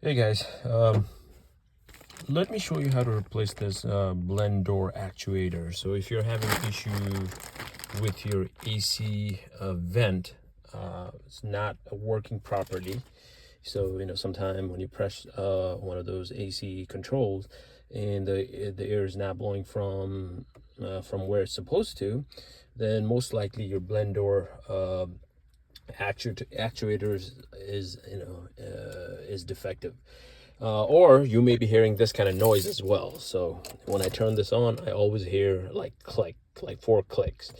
Hey guys, let me show you how to replace this blend door actuator. So if you're having issue with your AC vent, it's not working properly. So sometime when you press one of those AC controls and the air is not blowing from where it's supposed to, then most likely your blend door actuators is defective, or you may be hearing this kind of noise as well. So when I turn this on, I always hear like click, like 4 clicks.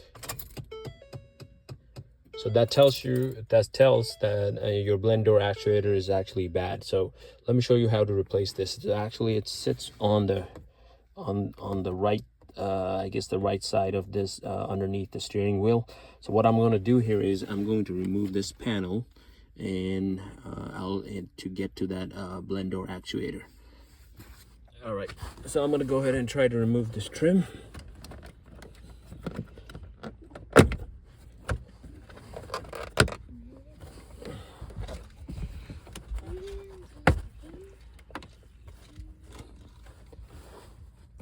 So that tells that your blend door actuator is actually bad. So let me show you how to replace this. It sits on the right, I guess the right side of this, underneath the steering wheel. So what I'm going to do here is I'm going to remove this panel and to get to that blend door actuator. All right, so I'm going to go ahead and try to remove this trim.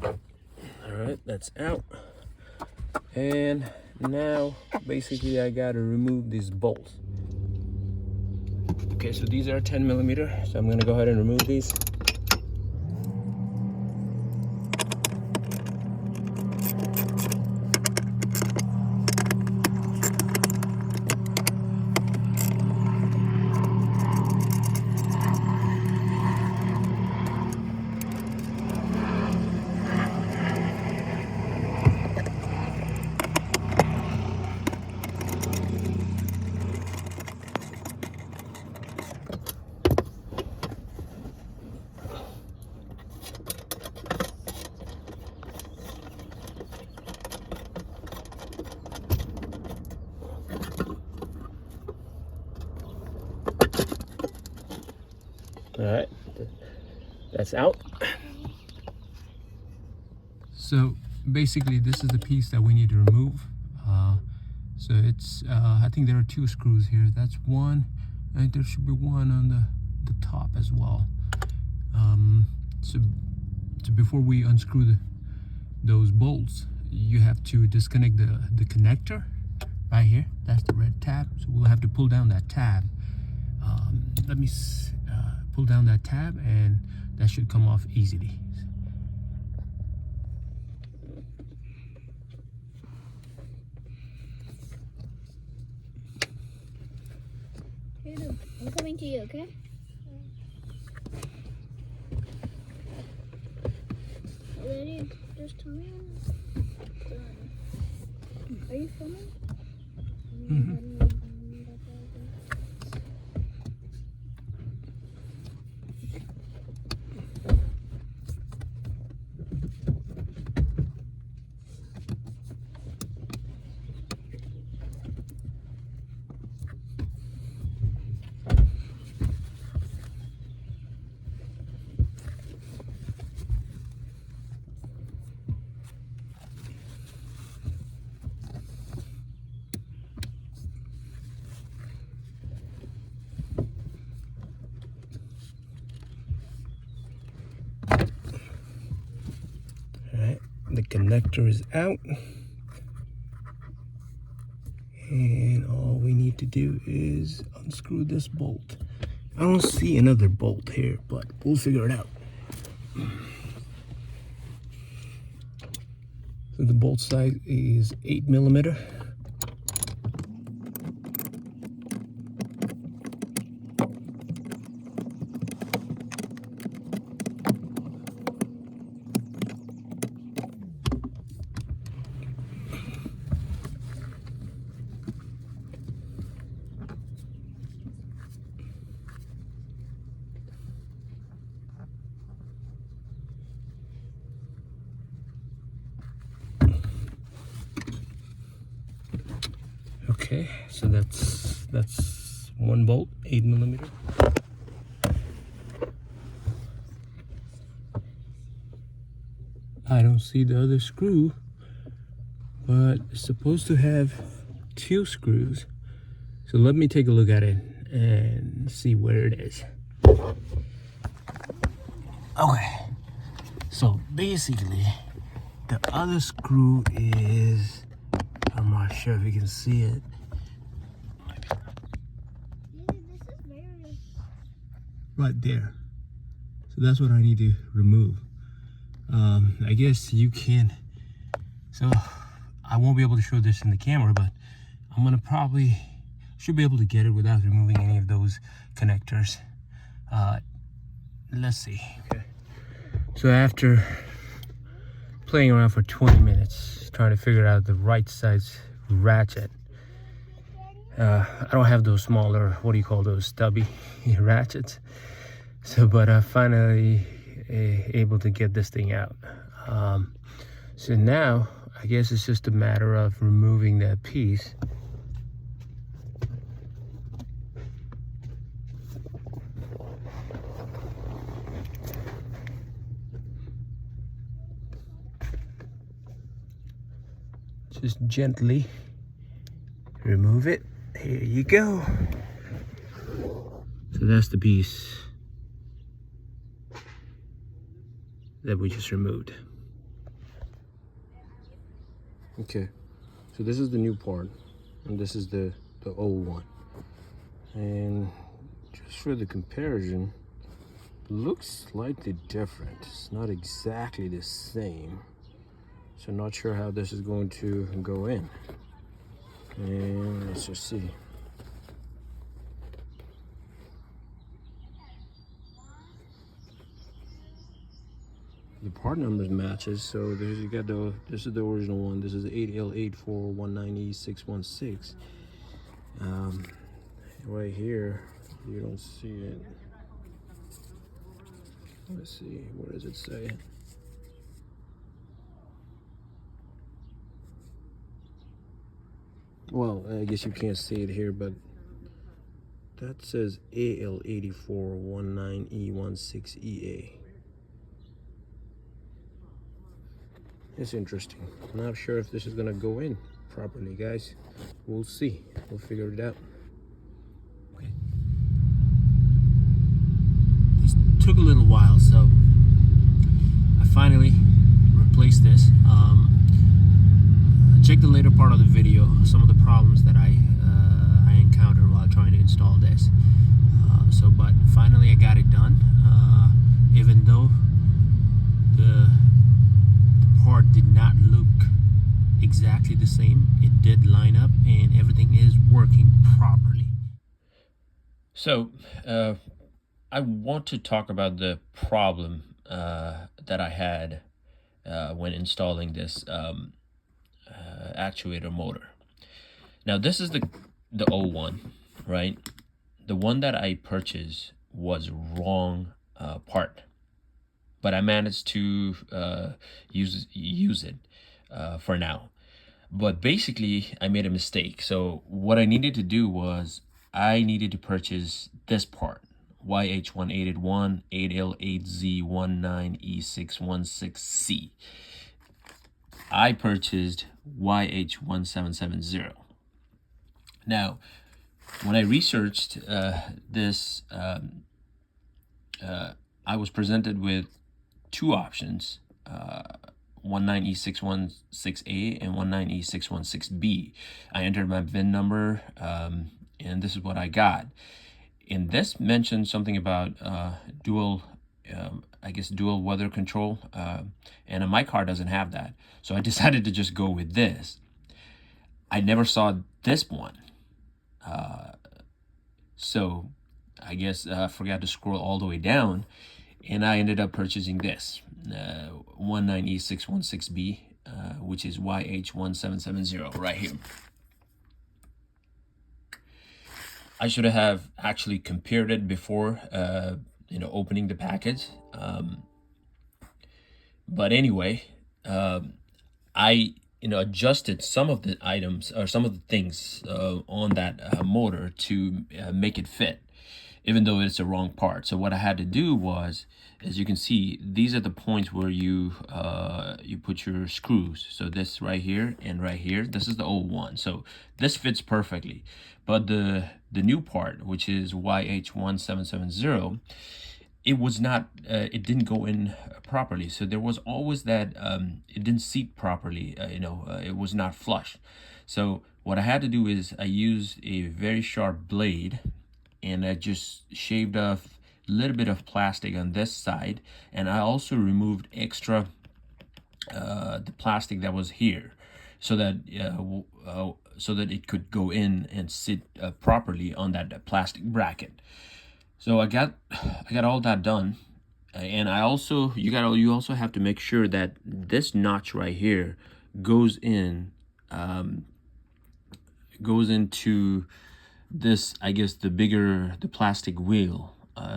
All right, that's out. And now basically I got to remove these bolts. Okay, so these are 10 millimeter, so I'm going to go ahead and remove these. All right, that's out. So basically this is the piece that we need to remove. So it's I think there are 2 screws here. That's one, and there should be one on the top as well. So before we unscrew those bolts, you have to disconnect the connector right here. That's the red tab. So we'll have to pull down that tab. Let me pull down that tab, and that should come off easily. I'm coming to you, okay? Ready? Just tell me. Are you filming? Mm-hmm. The connector is out, and all we need to do is unscrew this bolt. I don't see another bolt here, but we'll figure it out. So the bolt size is 8 millimeter. Okay, so that's one bolt, 8 millimeter. I don't see the other screw, but it's supposed to have 2 screws. So let me take a look at it and see where it is. Okay, so basically the other screw is, I'm not sure if you can see it. This is very... Right there. So that's what I need to remove. I guess you can, so I won't be able to show this in the camera, but I'm gonna probably, should be able to get it without removing any of those connectors. Let's see. Okay. So after playing around for 20 minutes, trying to figure out the right size ratchet, I don't have those smaller, what do you call those, stubby ratchets. So, but I finally able to get this thing out. So now, I guess it's just a matter of removing that piece. Just gently remove it. Here you go. So that's the piece that we just removed. Okay, so this is the new part, and this is the old one. And just for the comparison, looks slightly different. It's not exactly the same. So not sure how this is going to go in. And let's just see. The part numbers matches, so there's, you got the, this is the original one. This is 8L84190E616. Right here, you don't see it. Let's see, what does it say? Well, I guess you can't see it here, but that says AL8419E16EA. It's interesting. I'm not sure if this is gonna go in properly, guys. We'll see. We'll figure it out. Okay. This took a little while, so I finally replaced this. Check the later part of the video, some of the problems that I encountered while trying to install this. But finally I got it done. Even though the part did not look exactly the same, it did line up and everything is working properly. So I want to talk about the problem that I had when installing this actuator motor. Now this is the old one, right? The one that I purchased was wrong part, but I managed to use it for now. But basically I made a mistake. So what I needed to do was I needed to purchase this part, YH1881 8L8Z19E616C. I purchased YH1770. Now, when I researched this, I was presented with two options, 19E616A and 19E616B. I entered my VIN number, and this is what I got. And this mentioned something about dual weather control, and my car doesn't have that. So I decided to just go with this. I never saw this one. So I guess I forgot to scroll all the way down, and I ended up purchasing this 19E616B, which is YH1770 right here. I should have actually compared it before opening the package, but anyway, I adjusted some of the items or some of the things on that motor to make it fit, even though it's the wrong part. So what I had to do was, as you can see, these are the points where you put your screws. So this right here and right here, this is the old one. So this fits perfectly. But the new part, which is YH1770, it was not, it didn't go in properly. So there was always that, it didn't seat properly, it was not flush. So what I had to do is I used a very sharp blade, and I just shaved off a little bit of plastic on this side, and I also removed extra the plastic that was here, so that so that it could go in and sit properly on that plastic bracket. So I got all that done, and I also you also have to make sure that this notch right here goes in, goes into this, I guess, the plastic wheel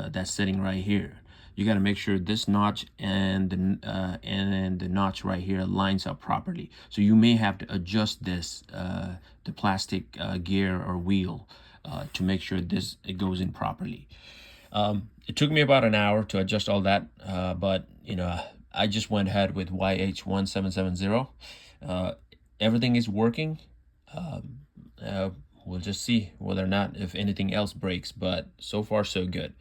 that's sitting right here. You got to make sure this notch and the notch right here lines up properly. So you may have to adjust this the plastic gear or wheel to make sure it goes in properly. It took me about an hour to adjust all that, but I just went ahead with YH1770. Everything is working. We'll just see whether or not if anything else breaks, but so far so good.